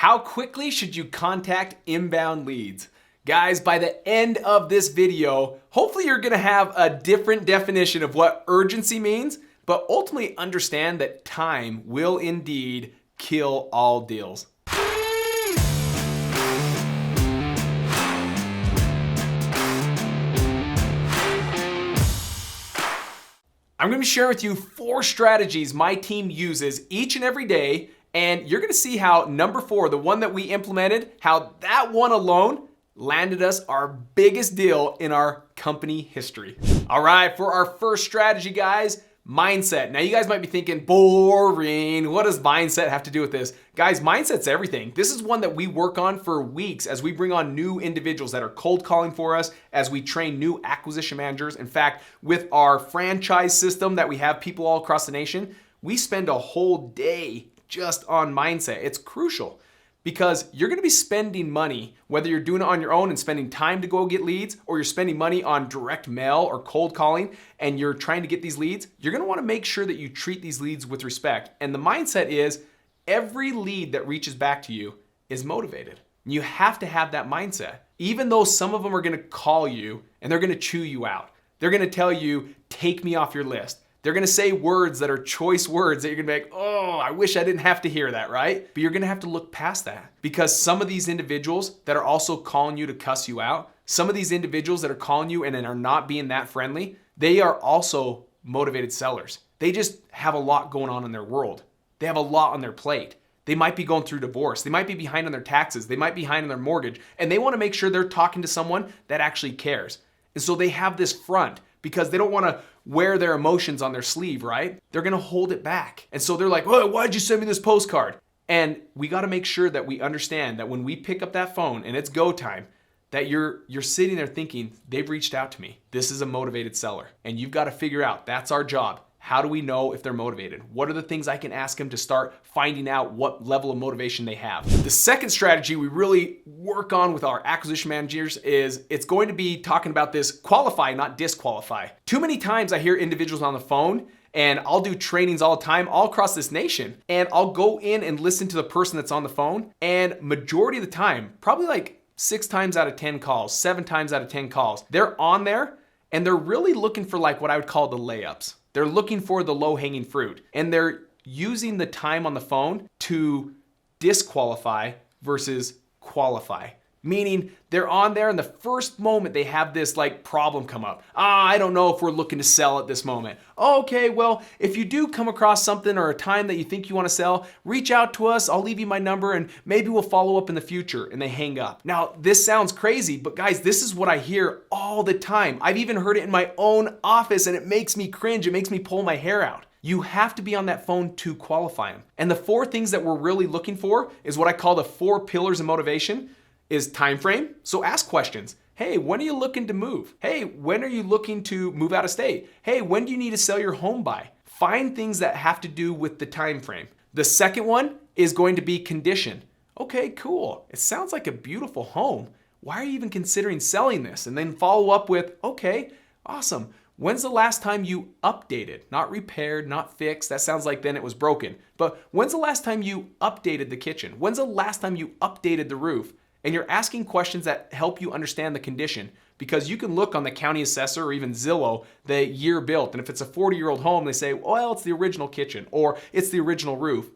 How quickly should you contact inbound leads? Guys, by the end of this video, hopefully you're gonna have a different definition of what urgency means, but ultimately understand that time will indeed kill all deals. I'm gonna be sharing with you 4 strategies my team uses each and every day, and you're gonna see how number 4, the one that we implemented, how that one alone landed us our biggest deal in our company history. All right, for our first strategy, guys, mindset. Now you guys might be thinking, boring, what does mindset have to do with this? Guys, mindset's everything. This is one that we work on for weeks as we bring on new individuals that are cold calling for us, as we train new acquisition managers. In fact, with our franchise system that we have people all across the nation, we spend a whole day just on mindset. It's crucial. Because you're gonna be spending money, whether you're doing it on your own and spending time to go get leads, or you're spending money on direct mail or cold calling and you're trying to get these leads, you're gonna wanna make sure that you treat these leads with respect. And the mindset is every lead that reaches back to you is motivated. You have to have that mindset. Even though some of them are gonna call you and they're gonna chew you out. They're gonna tell you, take me off your list. They're gonna say words that are choice words that you're gonna be like, oh, I wish I didn't have to hear that, right? But you're gonna have to look past that, because some of these individuals that are also calling you to cuss you out, some of these individuals that are calling you and are not being that friendly, they are also motivated sellers. They just have a lot going on in their world. They have a lot on their plate. They might be going through divorce. They might be behind on their taxes. They might be behind on their mortgage, and they wanna make sure they're talking to someone that actually cares. And so they have this front because they don't wanna wear their emotions on their sleeve, right? They're gonna hold it back. And so they're like, oh, why'd you send me this postcard? And we gotta make sure that we understand that when we pick up that phone and it's go time, that you're sitting there thinking, they've reached out to me. This is a motivated seller. And you've gotta figure out, that's our job. How do we know if they're motivated? What are the things I can ask them to start finding out what level of motivation they have? The second strategy we really work on with our acquisition managers is it's going to be talking about this qualify, not disqualify. Too many times I hear individuals on the phone, and I'll do trainings all the time all across this nation, and I'll go in and listen to the person that's on the phone, and majority of the time, probably like 6 times out of 10 calls, 7 times out of 10 calls, they're on there and they're really looking for like what I would call the layups. They're looking for the low-hanging fruit, and they're using the time on the phone to disqualify versus qualify. Meaning they're on there and the first moment they have this like problem come up. I don't know if we're looking to sell at this moment. Okay, well, if you do come across something or a time that you think you want to sell, reach out to us. I'll leave you my number and maybe we'll follow up in the future. And they hang up. Now, this sounds crazy, but guys, this is what I hear all the time. I've even heard it in my own office and it makes me cringe. It makes me pull my hair out. You have to be on that phone to qualify them. And the 4 things that we're really looking for is what I call the 4 pillars of motivation. Is time frame. So ask questions. Hey, when are you looking to move? Hey, when are you looking to move out of state? Hey, when do you need to sell your home by? Find things that have to do with the time frame. The second one is going to be condition. Okay, cool. It sounds like a beautiful home. Why are you even considering selling this? And then follow up with, okay, awesome. When's the last time you updated? Not repaired, not fixed. That sounds like then it was broken. But when's the last time you updated the kitchen? When's the last time you updated the roof? And you're asking questions that help you understand the condition, because you can look on the county assessor or even Zillow the year built. And if it's a 40-year-old home, they say, well, it's the original kitchen or it's the original roof.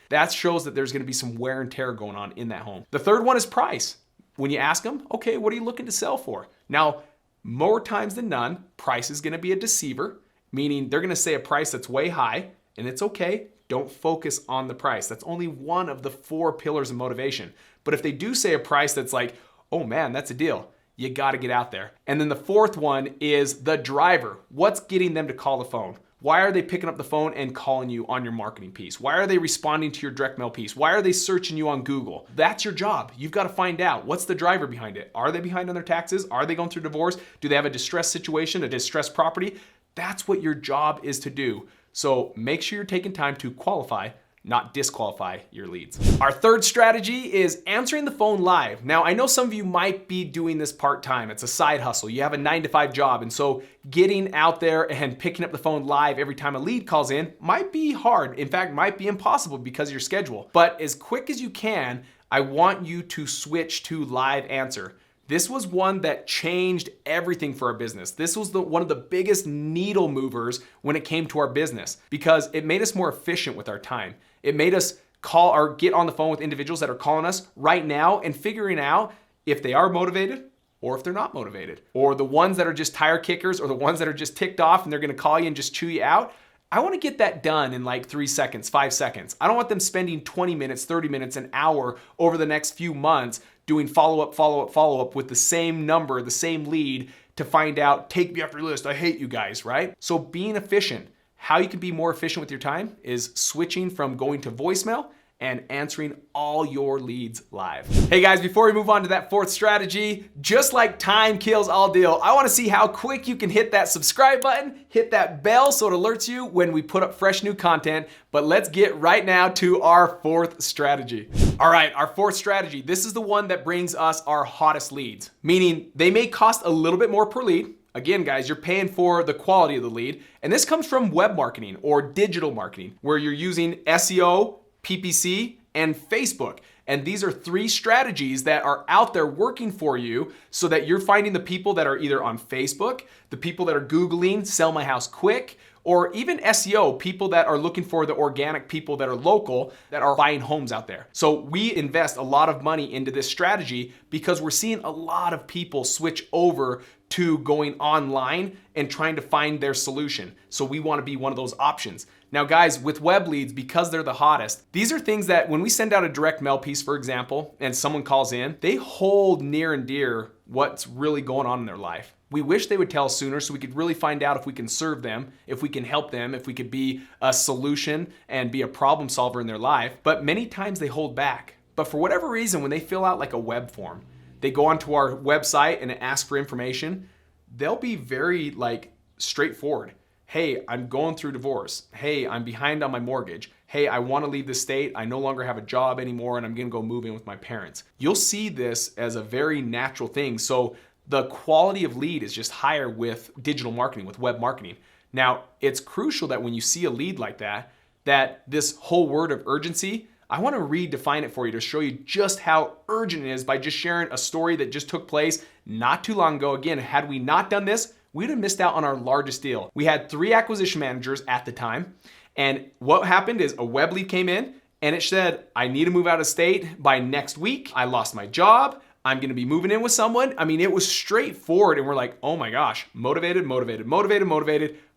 That shows that there's going to be some wear and tear going on in that home. The third one is price. When you ask them, okay, what are you looking to sell for? Now, more times than none, price is going to be a deceiver, meaning they're going to say a price that's way high, and it's okay. Don't focus on the price. That's only one of the 4 pillars of motivation. But if they do say a price that's like, oh man, that's a deal, you got to get out there. And then the 4th one is the driver. What's getting them to call the phone? Why are they picking up the phone and calling you on your marketing piece? Why are they responding to your direct mail piece? Why are they searching you on Google? That's your job. You've got to find out what's the driver behind it. Are they behind on their taxes? Are they going through divorce? Do they have a distressed situation, a distressed property? That's what your job is to do. So make sure you're taking time to qualify, not disqualify your leads. Our third strategy is answering the phone live. Now, I know some of you might be doing this part-time. It's a side hustle. You have a 9-to-5 job. And so getting out there and picking up the phone live every time a lead calls in might be hard. In fact, might be impossible because of your schedule. But as quick as you can, I want you to switch to live answer. This was one that changed everything for our business. This was one of the biggest needle movers when it came to our business because it made us more efficient with our time. It made us call or get on the phone with individuals that are calling us right now and figuring out if they are motivated or if they're not motivated, or the ones that are just tire kickers or the ones that are just ticked off and they're gonna call you and just chew you out. I wanna get that done in like 3 seconds, 5 seconds. I don't want them spending 20 minutes, 30 minutes, an hour over the next few months doing follow-up with the same number, the same lead to find out, take me off your list, I hate you guys, right? So being efficient, how you can be more efficient with your time is switching from going to voicemail and answering all your leads live. Hey guys, before we move on to that fourth strategy, just like time kills all deal, I wanna see how quick you can hit that subscribe button, hit that bell so it alerts you when we put up fresh new content. But let's get right now to our fourth strategy. All right, our fourth strategy, this is the one that brings us our hottest leads, meaning they may cost a little bit more per lead. Again, guys, you're paying for the quality of the lead. And this comes from web marketing or digital marketing, where you're using SEO, PPC, and Facebook. And these are 3 strategies that are out there working for you so that you're finding the people that are either on Facebook, the people that are Googling, sell my house quick, or even SEO, people that are looking for the organic people that are local that are buying homes out there. So we invest a lot of money into this strategy because we're seeing a lot of people switch over to going online and trying to find their solution. So we want to be one of those options. Now guys, with web leads, because they're the hottest, these are things that when we send out a direct mail piece, for example, and someone calls in, they hold near and dear what's really going on in their life. We wish they would tell us sooner so we could really find out if we can serve them, if we can help them, if we could be a solution and be a problem solver in their life. But many times they hold back. But for whatever reason, when they fill out like a web form, they go onto our website and ask for information, they'll be very like straightforward. Hey, I'm going through divorce. Hey, I'm behind on my mortgage. Hey, I want to leave the state. I no longer have a job anymore and I'm going to go move in with my parents. You'll see this as a very natural thing. So the quality of lead is just higher with digital marketing, with web marketing. Now, it's crucial that when you see a lead like that, that this whole word of urgency, I want to redefine it for you to show you just how urgent it is by just sharing a story that just took place not too long ago. Again, had we not done this, we'd have missed out on our largest deal. We had 3 acquisition managers at the time. And what happened is a web lead came in and it said, I need to move out of state by next week. I lost my job. I'm going to be moving in with someone. I mean, it was straightforward. And we're like, oh my gosh, motivated.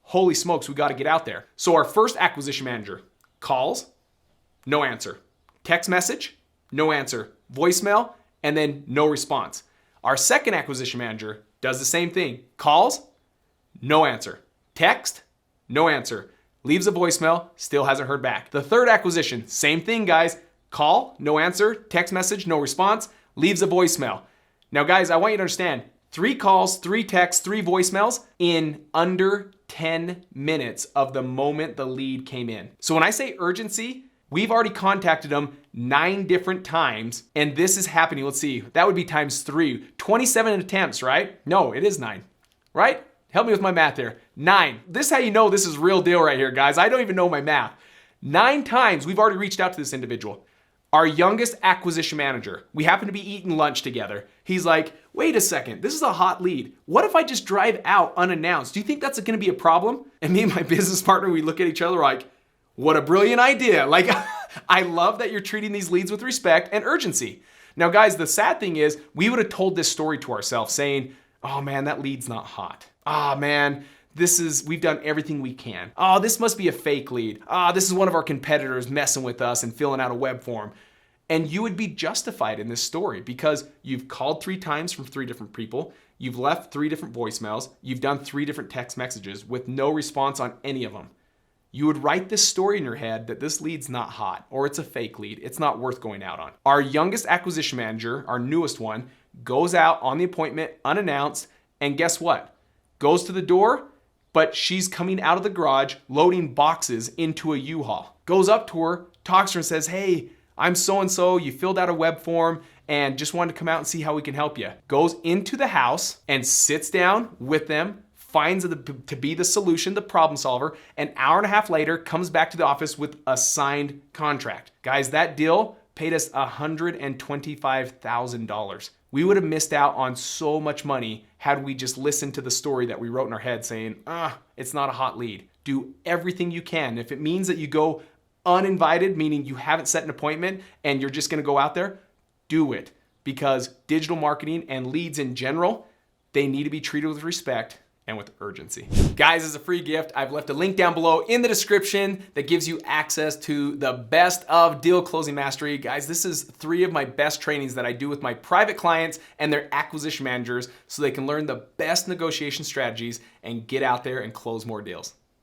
Holy smokes, we got to get out there. So our first acquisition manager calls, no answer. Text message, no answer. Voicemail, and then no response. Our second acquisition manager does the same thing. Calls, no answer. Text, no answer. Leaves a voicemail, still hasn't heard back. The third acquisition, same thing, guys. Call, no answer. Text message, no response. Leaves a voicemail. Now, guys, I want you to understand, 3 calls, 3 texts, 3 voicemails in under 10 minutes of the moment the lead came in. So when I say urgency, we've already contacted them 9 different times, and this is happening. Let's see, that would be times 3. 27 attempts, right? No, it is 9, right? Help me with my math here. 9. This is how you know this is real deal right here, guys. I don't even know my math. 9 times we've already reached out to this individual. Our youngest acquisition manager, we happen to be eating lunch together. He's like, wait a second, this is a hot lead. What if I just drive out unannounced? Do you think that's gonna be a problem? And me and my business partner, we look at each other like, what a brilliant idea. Like, I love that you're treating these leads with respect and urgency. Now, guys, the sad thing is we would have told this story to ourselves saying, oh man, that lead's not hot. Ah, man, we've done everything we can. Oh, this must be a fake lead. Ah, this is one of our competitors messing with us and filling out a web form. And you would be justified in this story because you've called 3 times from 3 different people. You've left 3 different voicemails. You've done 3 different text messages with no response on any of them. You would write this story in your head that this lead's not hot or it's a fake lead. It's not worth going out on. Our youngest acquisition manager, our newest one, goes out on the appointment unannounced, and guess what? Goes to the door, but she's coming out of the garage loading boxes into a U-Haul. goes up to her, talks to her and says, hey, I'm so-and-so, you filled out a web form and just wanted to come out and see how we can help you. Goes into the house and sits down with them, finds to be the solution, the problem solver, an hour and a half later comes back to the office with a signed contract. Guys, that deal paid us $125,000. We would have missed out on so much money had we just listened to the story that we wrote in our head saying, it's not a hot lead. Do everything you can. If it means that you go uninvited, meaning you haven't set an appointment and you're just gonna go out there, do it. Because digital marketing and leads in general, they need to be treated with respect and with urgency. Guys, as a free gift, I've left a link down below in the description that gives you access to the best of Deal Closing Mastery. Guys, this is 3 of my best trainings that I do with my private clients and their acquisition managers so they can learn the best negotiation strategies and get out there and close more deals.